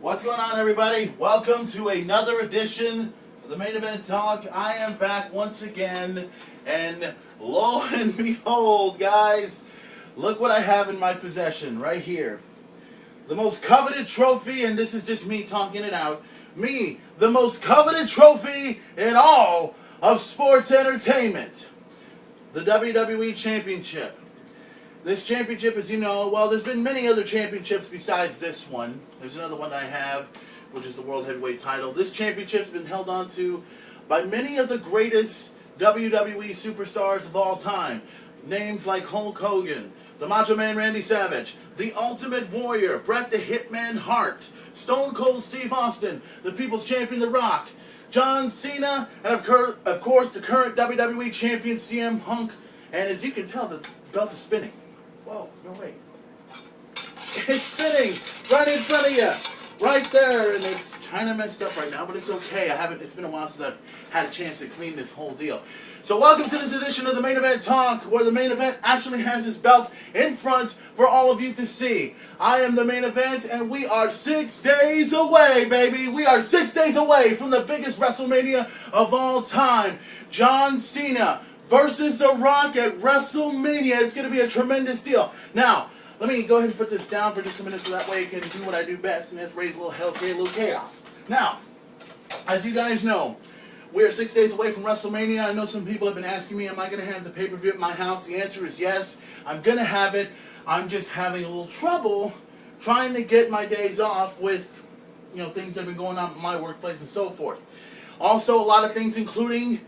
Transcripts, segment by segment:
What's going on, everybody? Welcome to another edition of the Main Event Talk. I am back once again, and lo and behold, guys, look what I have in my possession right here. The most coveted trophy, and this is just me talking it out, me, the most coveted trophy in all of sports entertainment. The WWE Championship. This championship, as you know, well, there's been many other championships besides this one. There's another one I have, which is the World Heavyweight title. This championship's been held on to by many of the greatest WWE superstars of all time. Names like Hulk Hogan, the Macho Man Randy Savage, the Ultimate Warrior, Bret the Hitman Hart, Stone Cold Steve Austin, the People's Champion The Rock, John Cena, and of course the current WWE Champion CM Punk. And as you can tell, the belt is spinning. Whoa, no way. It's spinning right in front of you. Right there. And it's kind of messed up right now, but it's okay. It's been a while since I've had a chance to clean this whole deal. So welcome to this edition of the Main Event Talk, where the main event actually has his belt in front for all of you to see. I am the main event, and we are 6 days away, baby. We are 6 days away from the biggest WrestleMania of all time. John Cena versus The Rock at WrestleMania. It's going to be a tremendous deal. Now, let me go ahead and put this down for just a minute so that way I can do what I do best, and that's raise a little hell, create a little chaos. Now, as you guys know, we are 6 days away from WrestleMania. I know some people have been asking me, am I going to have the pay-per-view at my house? The answer is yes. I'm going to have it. I'm just having a little trouble trying to get my days off with, things that have been going on in my workplace and so forth. Also, a lot of things including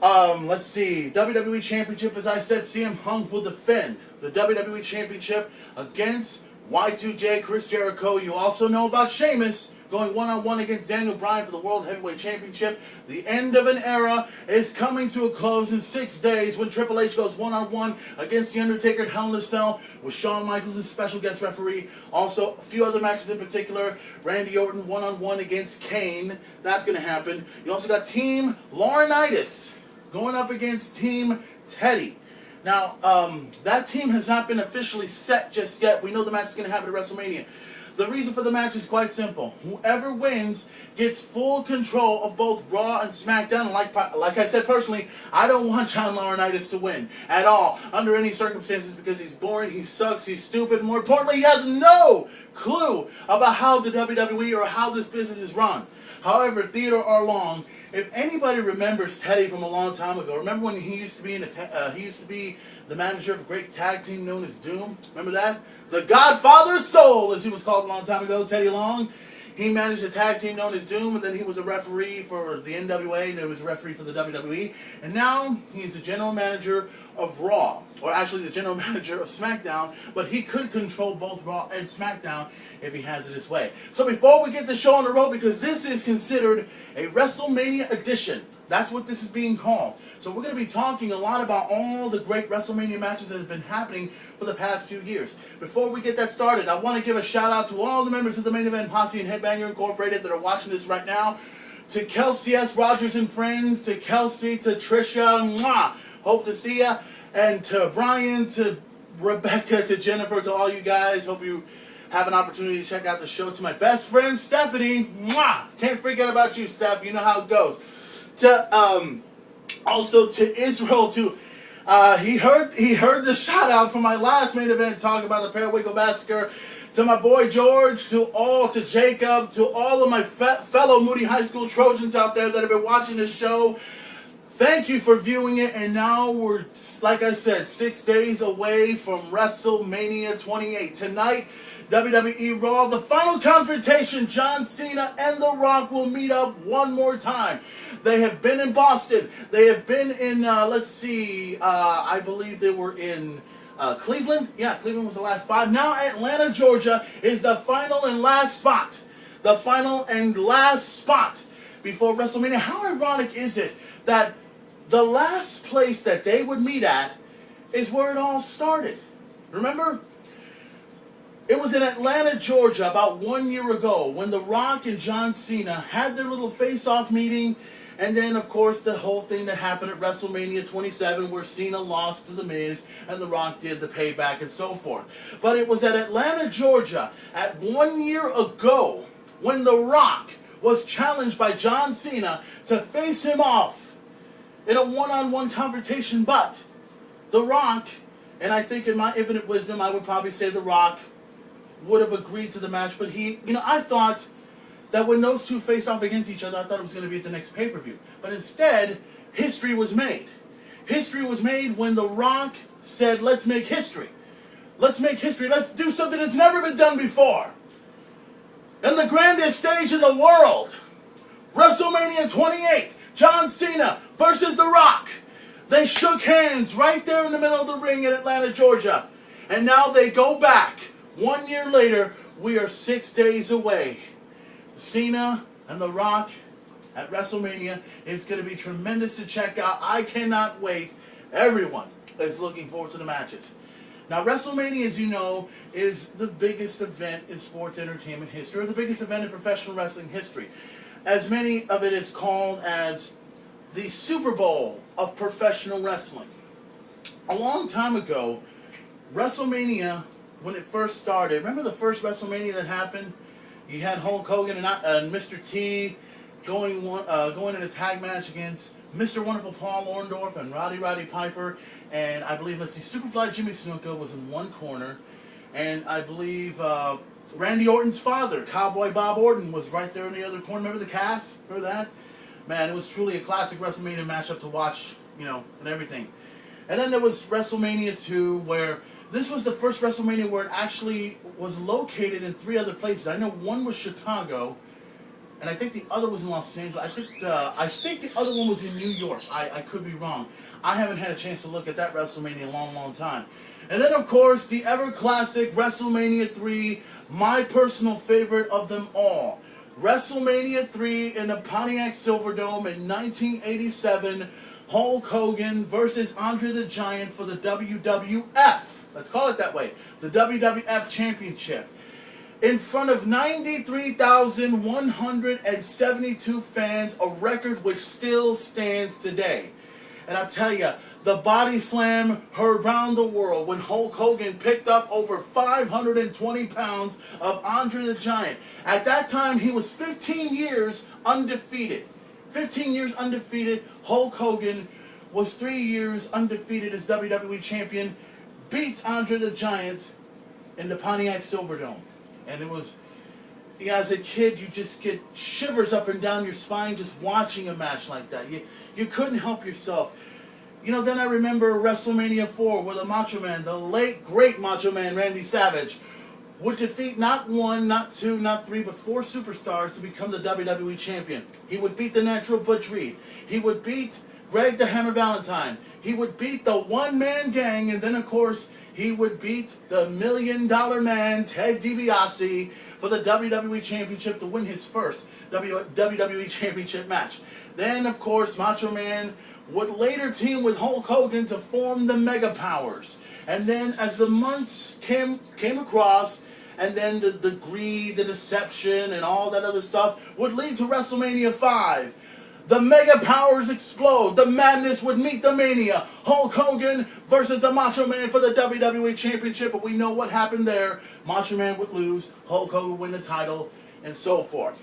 let's see, WWE Championship, as I said, CM Punk will defend the WWE Championship against Y2J, Chris Jericho. You also know about Sheamus going one-on-one against Daniel Bryan for the World Heavyweight Championship. The end of an era is coming to a close in 6 days when Triple H goes one-on-one against The Undertaker at Hell in a Cell with Shawn Michaels as special guest referee. Also, a few other matches in particular. Randy Orton one-on-one against Kane. That's going to happen. You also got Team Laurinaitis going up against Team Teddy. Now, that team has not been officially set just yet. We know the match is going to happen at WrestleMania. The reason for the match is quite simple. Whoever wins gets full control of both Raw and SmackDown. Like I said personally, I don't want John Laurinaitis to win at all, under any circumstances, because he's boring, he sucks, he's stupid. More importantly, he has no clue about how the WWE or how this business is run. However, Theodore Arlong, if anybody remembers Teddy from a long time ago, remember when he used to be the manager of a great tag team known as Doom? Remember that? The Godfather Soul, as he was called a long time ago, Teddy Long. He managed a tag team known as Doom, and then he was a referee for the NWA, and he was a referee for the WWE. And now he's the general manager of Raw, or actually the general manager of SmackDown, but he could control both Raw and SmackDown if he has it his way. So before we get the show on the road, because this is considered a WrestleMania edition, that's what this is being called. So we're going to be talking a lot about all the great WrestleMania matches that have been happening for the past few years. Before we get that started, I want to give a shout out to all the members of the Main Event Posse and Headbanger Incorporated that are watching this right now. To Kelsey S. Rogers and friends, to Kelsey, to Trisha, mwah, hope to see ya, and to Brian, to Rebecca, to Jennifer, to all you guys, hope you have an opportunity to check out the show. To my best friend Stephanie, mwah, can't forget about you, Steph, you know how it goes. To also to Israel, to he heard the shout out from my last Main Event Talk about the Parawaco Massacre. To my boy George, to Jacob, to all of my fellow Moody High School Trojans out there that have been watching this show. Thank you for viewing it, and now we're, like I said, 6 days away from WrestleMania 28. Tonight, WWE Raw, the final confrontation, John Cena and The Rock will meet up one more time. They have been in Boston. They have been in, I believe they were in Cleveland. Yeah, Cleveland was the last spot. Now Atlanta, Georgia is the final and last spot. The final and last spot before WrestleMania. How ironic is it that the last place that they would meet at is where it all started? Remember? It was in Atlanta, Georgia, about 1 year ago when The Rock and John Cena had their little face-off meeting. And then, of course, the whole thing that happened at WrestleMania 27 where Cena lost to The Miz and The Rock did the payback and so forth. But it was at Atlanta, Georgia, at 1 year ago when The Rock was challenged by John Cena to face him off in a one-on-one confrontation, but The Rock, and I think in my infinite wisdom, I would probably say The Rock would have agreed to the match, but I thought that when those two faced off against each other, I thought it was going to be at the next pay-per-view. But instead, history was made. History was made when The Rock said, let's make history. Let's make history. Let's do something that's never been done before. And the grandest stage in the world, WrestleMania 28, John Cena versus The Rock. They shook hands right there in the middle of the ring in Atlanta, Georgia. And now they go back. 1 year later, we are 6 days away. Cena and The Rock at WrestleMania. It's going to be tremendous to check out. I cannot wait. Everyone is looking forward to the matches. Now, WrestleMania, as you know, is the biggest event in sports entertainment history, or the biggest event in professional wrestling history. As many of it is called as the Super Bowl of professional wrestling. A long time ago, WrestleMania, when it first started, remember the first WrestleMania that happened? You had Hulk Hogan and Mr. T going in a tag match against Mr. Wonderful Paul Orndorff and Roddy Piper. And I believe, Superfly Jimmy Snuka was in one corner. And I believe Randy Orton's father, Cowboy Bob Orton, was right there in the other corner. Remember the cast? Remember that? Man, it was truly a classic WrestleMania matchup to watch, and everything. And then there was WrestleMania 2, where this was the first WrestleMania where it actually was located in 3 other places. I know one was Chicago, and I think the other was in Los Angeles. I think the other one was in New York. I could be wrong. I haven't had a chance to look at that WrestleMania in a long, long time. And then, of course, the ever-classic WrestleMania 3, my personal favorite of them all. WrestleMania 3 in the Pontiac Silverdome in 1987. Hulk Hogan versus Andre the Giant for the WWF. Let's call it that way. The WWF Championship. In front of 93,172 fans, a record which still stands today. And I'll tell you, the body slam heard around the world when Hulk Hogan picked up over 520 pounds of Andre the Giant. At that time, he was 15 years undefeated. 15 years undefeated. Hulk Hogan was 3 years undefeated as WWE Champion. Beats Andre the Giant in the Pontiac Silverdome. And it was, as a kid, you just get shivers up and down your spine just watching a match like that. You couldn't help yourself. Then I remember WrestleMania 4, where the Macho Man, the late, great Macho Man Randy Savage, would defeat not 1, not 2, not 3, but 4 superstars to become the WWE Champion. He would beat the Natural Butch Reed. He would beat Greg the Hammer Valentine. He would beat the One-Man Gang, and then, of course, he would beat the $1 Million Man, Ted DiBiase, for the WWE Championship to win his first WWE Championship match. Then, of course, Macho Man would later team with Hulk Hogan to form the Mega Powers. And then, as the months came across, and then the greed, the deception, and all that other stuff would lead to WrestleMania 5. The Mega Powers explode. The madness would meet the mania. Hulk Hogan versus the Macho Man for the WWE Championship. But we know what happened there. Macho Man would lose. Hulk Hogan would win the title. And so forth.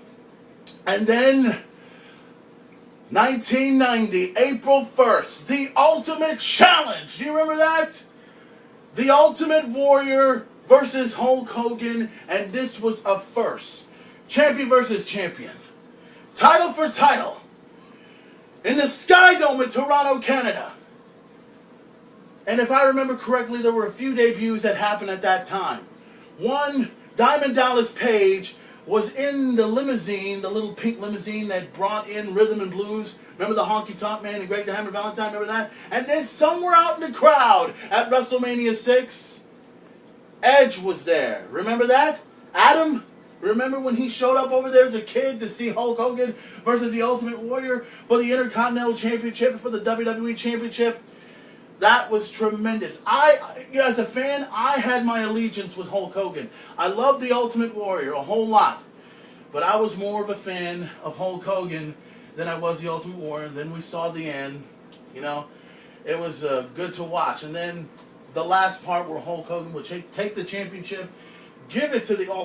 And then, 1990, April 1st, The Ultimate Challenge. Do you remember that? The Ultimate Warrior versus Hulk Hogan. And this was a first. Champion versus champion. Title for title. In the Sky Dome in Toronto, Canada. And if I remember correctly, there were a few debuts that happened at that time. One, Diamond Dallas Page was in the limousine, the little pink limousine that brought in rhythm and blues. Remember the Honky Tonk Man and Greg the Hammer Valentine? Remember that? And then somewhere out in the crowd at WrestleMania 6, Edge was there. Remember that? Adam? Remember when he showed up over there as a kid to see Hulk Hogan versus the Ultimate Warrior for the Intercontinental Championship and for the WWE Championship? That was tremendous. As a fan, I had my allegiance with Hulk Hogan. I loved the Ultimate Warrior a whole lot. But I was more of a fan of Hulk Hogan than I was the Ultimate Warrior. Then we saw the end. It was good to watch. And then the last part where Hulk Hogan would take the championship, give it to the Ultimate